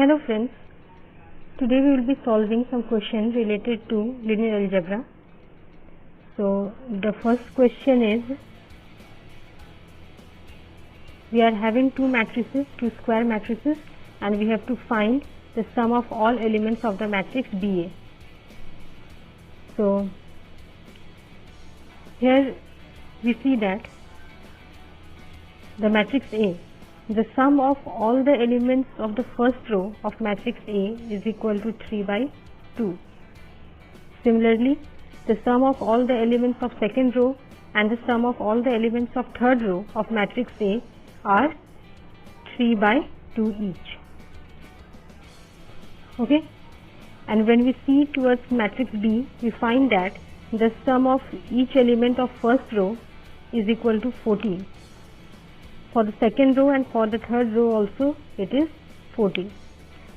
Hello friends, today we will be solving some questions related to linear algebra. So the first question is, we are having two square matrices, and we have to find the sum of all elements of the matrix BA. So here we see that the matrix A, the sum of all the elements of the first row of matrix A is equal to 3 by 2. Similarly, the sum of all the elements of second row and the sum of all the elements of third row of matrix A are 3 by 2 each. Okay? And when we see towards matrix B, we find that the sum of each element of first row is equal to 14. For the second row and for the third row also it is 14.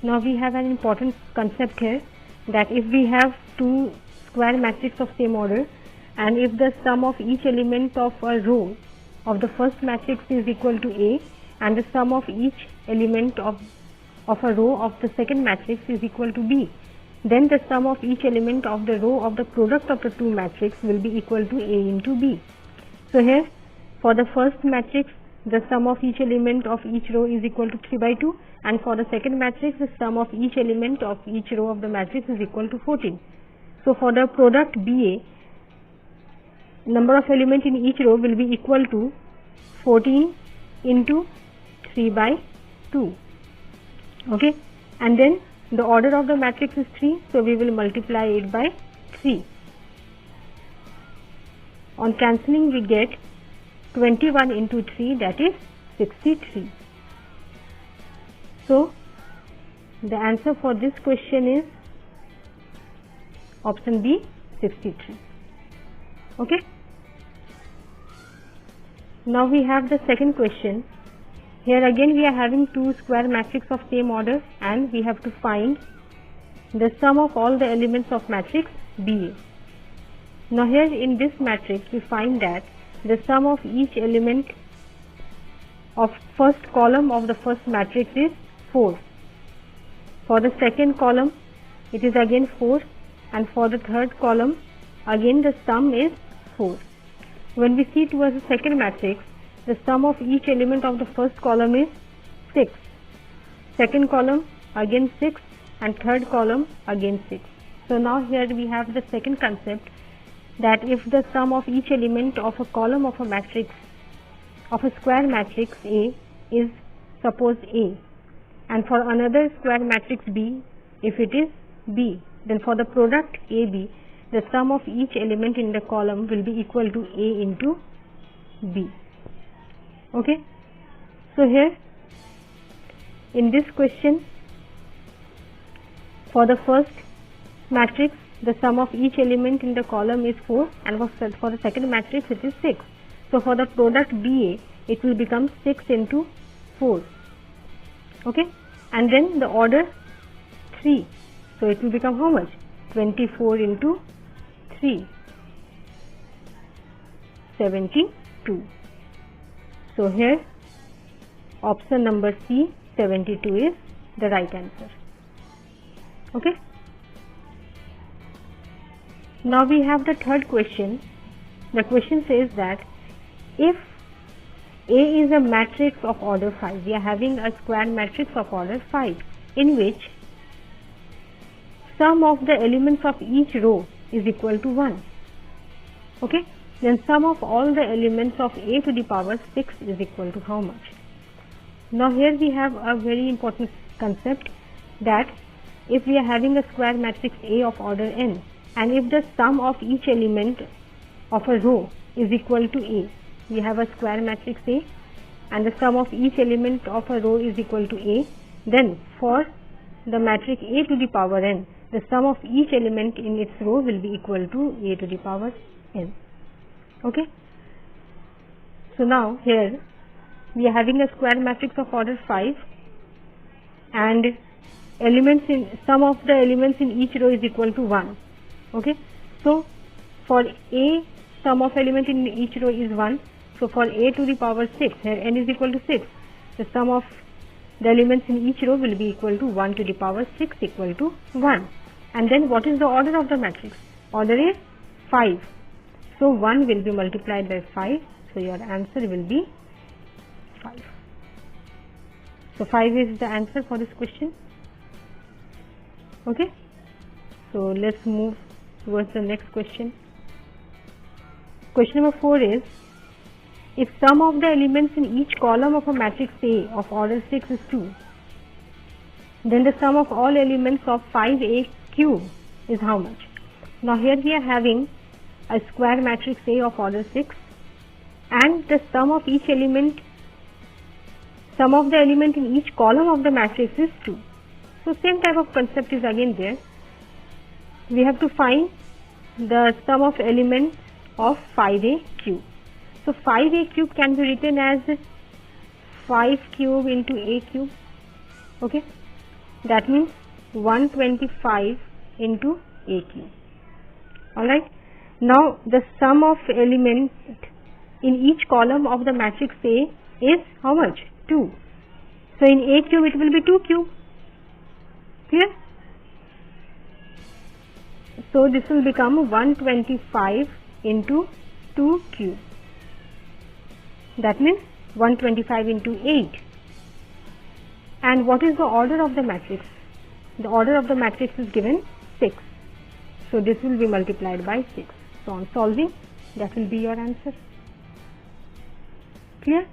Now we have an important concept here, that if we have two square matrices of same order, and if the sum of each element of a row of the first matrix is equal to A, and the sum of each element of a row of the second matrix is equal to B, then the sum of each element of the row of the product of the two matrices will be equal to A into B. So here for the first matrix, the sum of each element of each row is equal to 3 by 2, and for the second matrix, the sum of each element of each row of the matrix is equal to 14. So for the product BA, number of elements in each row will be equal to 14 into 3 by 2. Okay, and then the order of the matrix is 3, so we will multiply it by 3. On cancelling, we get 21 into 3, that is 63. So the answer for this question is option B, 63. Okay. Now we have the second question. Here again we are having two square matrices of same order, and we have to find the sum of all the elements of matrix BA. Now here in this matrix we find that the sum of each element of first column of the first matrix is 4. For the second column it is again 4, and for the third column again the sum is 4. When we see towards the second matrix, the sum of each element of the first column is 6. Second column again 6, and third column again 6. So now here we have the second concept, that if the sum of each element of a column of a matrix of a square matrix A is suppose A, and for another square matrix B if it is B, then for the product AB, the sum of each element in the column will be equal to A into B. Okay, so here in this question, for the first matrix the sum of each element in the column is 4, and for the second matrix it is 6. So for the product BA it will become 6 into 4. Okay, and then the order 3, so it will become how much? 24 into 3, 72. So here option number C, 72, is the right answer. Okay. Now we have the third question. The question says that if A is a matrix of order 5, we are having a square matrix of order 5 in which sum of the elements of each row is equal to 1. Okay, then sum of all the elements of A to the power 6 is equal to how much? Now here we have a very important concept, that if we are having a square matrix A of order n, and if the sum of each element of a row is equal to A, we have a square matrix A and the sum of each element of a row is equal to A, then for the matrix A to the power n, the sum of each element in its row will be equal to A to the power n. Okay. So now here we are having a square matrix of order 5, and sum of the elements in each row is equal to 1. Okay, so for A, sum of element in each row is 1, so for A to the power 6, here n is equal to 6, the sum of the elements in each row will be equal to 1 to the power 6 equal to 1. And then what is the order of the matrix? Order is 5. So 1 will be multiplied by 5. So your answer will be 5. So 5 is the answer for this question. Okay. So let's move towards the next question. Question number 4 is, if sum of the elements in each column of a matrix A of order 6 is 2, then the sum of all elements of 5A cube is how much? Now here we are having a square matrix A of order 6 and the sum of the element in each column of the matrix is 2. So same type of concept is again there. We have to find the sum of elements of 5A cube. So 5A cube can be written as 5 cube into A cube. Okay, that means 125 into A cube. Alright, now the sum of elements in each column of the matrix A is how much? 2. So in A cube it will be 2 cube. Clear? So this will become 125 into 2 cube. That means 125 into 8. And what is the order of the matrix? The order of the matrix is given 6. So this will be multiplied by 6. So on solving, that will be your answer. Clear?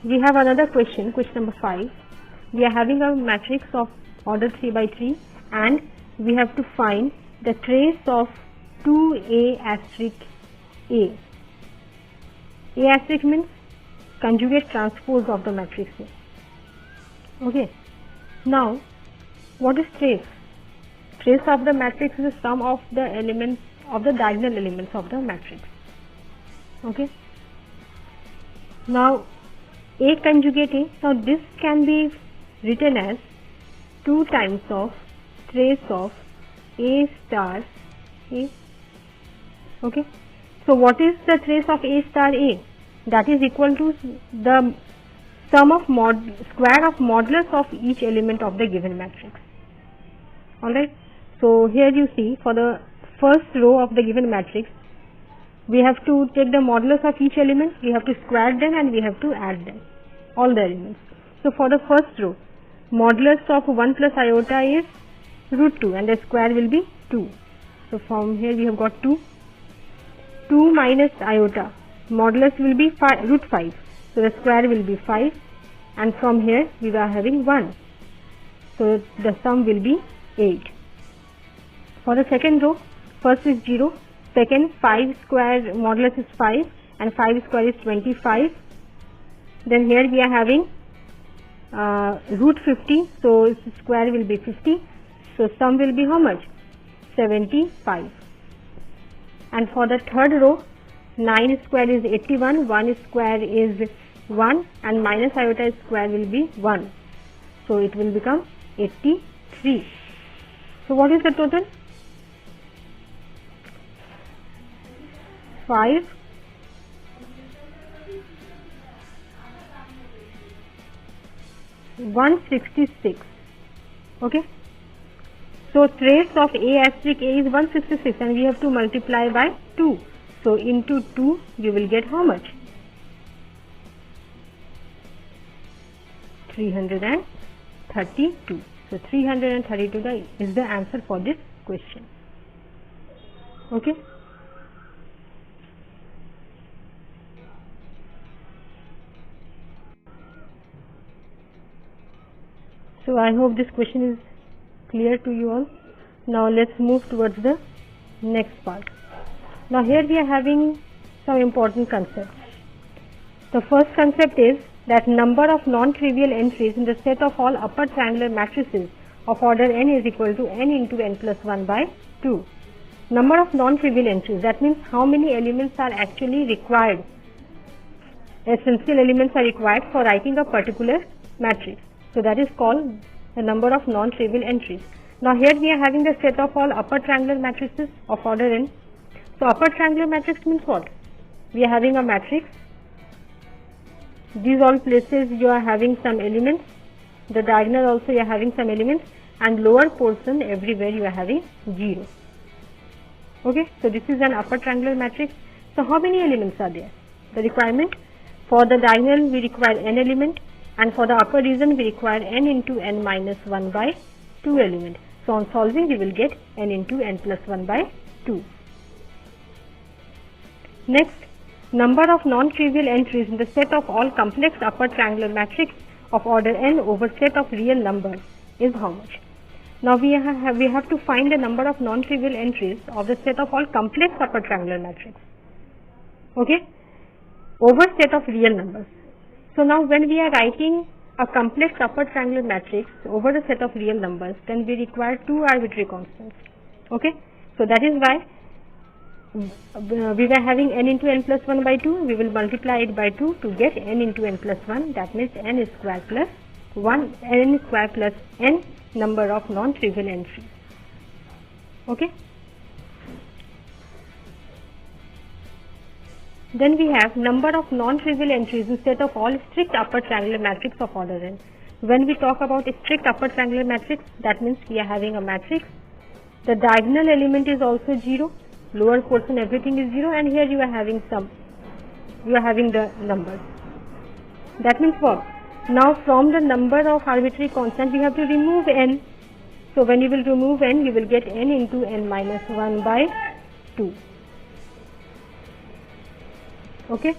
We have another question, question number 5. We are having a matrix of order 3 by 3 and we have to find the trace of 2A asterisk A. A asterisk means conjugate transpose of the matrix A. Okay. Now, what is trace? Trace of the matrix is the sum of the elements of the diagonal elements of the matrix. Okay. Now, A conjugate A. Now, this can be written as 2 times of trace of A star A. Okay. So what is the trace of A star A? That is equal to the sum of square of modulus of each element of the given matrix. Alright. So here you see, for the first row of the given matrix, we have to take the modulus of each element, we have to square them and we have to add them, all the elements. So for the first row, modulus of 1 plus iota is root 2 and the square will be 2. So from here we have got 2. 2 minus iota, modulus will be root 5. So the square will be 5 and from here we are having 1. So the sum will be 8. For the second row, first is 0, second 5 square modulus is 5 and 5 square is 25. Then here we are having root 50, so square will be 50. So sum will be how much? 75. And for the third row, 9 square is 81, 1 square is 1 and minus iota square will be 1. So it will become 83. So what is the total? 5 166. Okay. So trace of A asterisk A is 166 and we have to multiply by 2. So into 2 you will get how much? 332. So 332 is the answer for this question. Okay. So I hope this question is clear to you all. Now let's move towards the next part. Now here we are having some important concepts. The first concept is that number of non-trivial entries in the set of all upper triangular matrices of order n is equal to n into n plus 1 by 2. Number of non-trivial entries, that means how many elements are actually required, essential elements are required for writing a particular matrix. So that is called the number of non-trivial entries. Now here we are having the set of all upper triangular matrices of order n. So upper triangular matrix means what? we are having a matrix. These all places you are having some elements. The diagonal also you are having some elements, and lower portion everywhere you are having 0. Okay, so this is an upper triangular matrix. So how many elements are there? The requirement for the diagonal we require n element, and for the upper region we require n into n minus 1 by 2 element. So on solving we will get n into n plus 1 by 2. Next, number of non-trivial entries in the set of all complex upper triangular matrix of order n over set of real numbers is how much? Now we have to find the number of non-trivial entries of the set of all complex upper triangular matrix. Okay, over set of real numbers. So now when we are writing a complex upper triangular matrix over a set of real numbers, then we require two arbitrary constants. Okay, so that is why we were having n into n plus 1 by 2, we will multiply it by 2 to get n into n plus 1, that means n square plus 1, n square plus n number of non-trivial entries. Okay. Then we have number of non-trivial entries in set of all strict upper triangular matrix of order n. When we talk about a strict upper triangular matrix, that means we are having a matrix, the diagonal element is also 0, lower portion everything is 0, and here you are having the numbers. That means what? Now from the number of arbitrary constant we have to remove n. So when you will remove n, you will get n into n minus 1 by 2. Okay.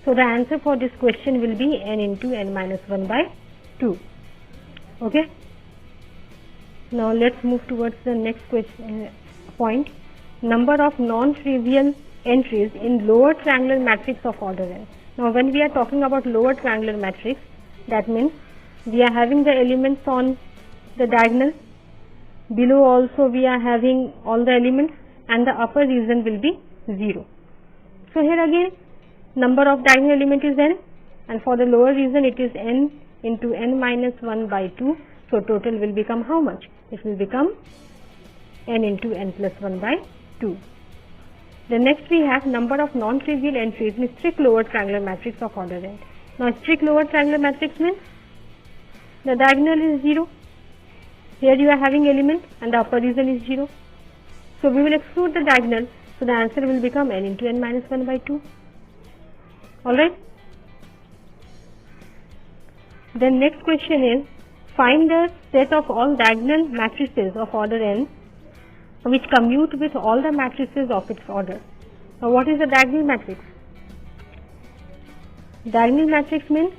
So the answer for this question will be n into n minus 1 by 2. Okay. Now let's move towards the next question, point. Number of non-trivial entries in lower triangular matrix of order n. Now when we are talking about lower triangular matrix, that means we are having the elements on the diagonal, below also we are having all the elements, and the upper region will be 0. So here again number of diagonal element is n, and for the lower region it is n into n minus 1 by 2. So total will become how much? It will become n into n plus 1 by 2. The next we have number of non-trivial entries in strict lower triangular matrix of order n. Now strict lower triangular matrix means the diagonal is 0. Here you are having element and the upper region is 0. So we will exclude the diagonal. So the answer will become n into n minus 1 by 2. Alright. Then next question is, find the set of all diagonal matrices of order n which commute with all the matrices of its order. Now what is a diagonal matrix? Diagonal matrix means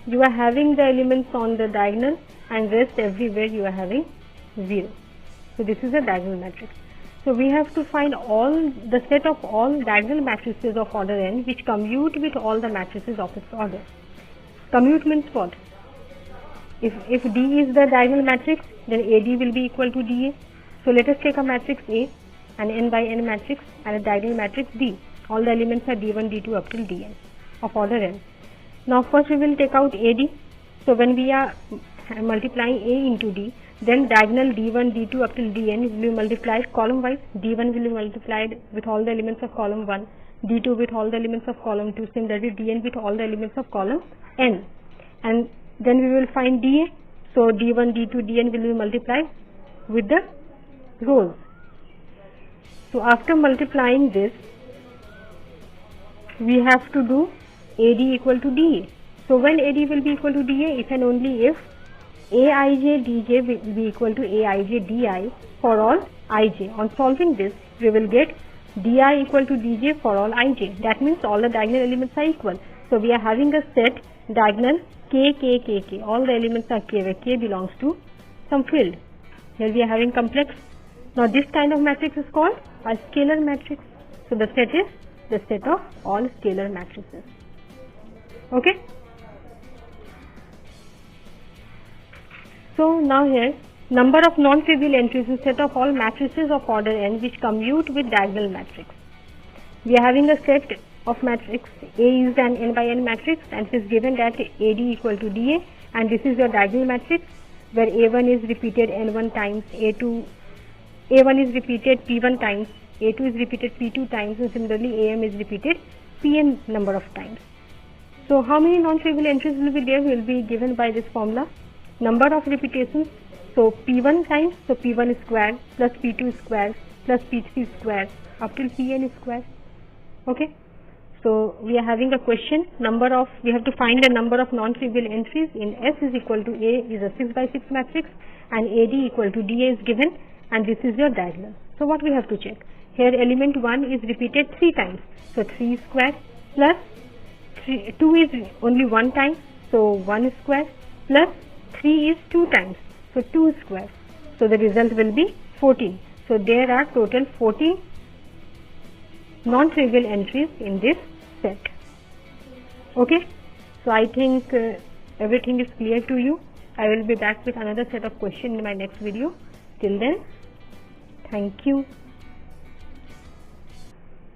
you are having the elements on the diagonal and rest everywhere you are having 0. So this is a diagonal matrix. So we have to find all the set of all diagonal matrices of order n which commute with all the matrices of its order. Commute means what? If D is the diagonal matrix, then AD will be equal to DA. So let us take a matrix A, an n by n matrix, and a diagonal matrix D. All the elements are D1, D2 up till Dn of order n. Now first we will take out AD. So when we are multiplying A into D, then diagonal D1, D2 up till Dn will be multiplied column wise. D1 will be multiplied with all the elements of column 1, D2 with all the elements of column 2, similarly Dn with all the elements of column n. And then we will find DA. So D1, D2, Dn will be multiplied with the rows. So after multiplying this, we have to do AD equal to DA. So when AD will be equal to DA, if and only if Aij Dj will be equal to Aij Di for all Ij. On solving this, we will get Di equal to Dj for all Ij. That means all the diagonal elements are equal. So we are having a set diagonal K, K, K, K. All the elements are K, where K belongs to some field. Here we are having complex. Now this kind of matrix is called a scalar matrix. So the set is the set of all scalar matrices. Okay. So now here, number of non-trivial entries in set of all matrices of order n which commute with diagonal matrix. We are having a set of matrix A is an n by n matrix, and it is given that AD equal to DA, and this is your diagonal matrix. where A1 is repeated N1 times, A1 is repeated P1 times, A2 is repeated P2 times, and similarly AM is repeated Pn number of times. So how many non-trivial entries will be there will be given by this formula. Number of repetitions, so P1 times, so P1 square plus P2 square plus P3 square up till Pn square. Okay. So we are having a question, we have to find the number of non-trivial entries in S is equal to A is a 6 by 6 matrix and AD equal to DA is given, and this is your diagonal. So what we have to check? Here element 1 is repeated 3 times. So 3 square plus 2 is only 1 time. So 1 square plus 3 is 2 times. So 2 square. So the result will be 14. So there are total 14 non-trivial entries in this set. Okay. So I think everything is clear to you. I will be back with another set of questions in my next video. Till then, thank you.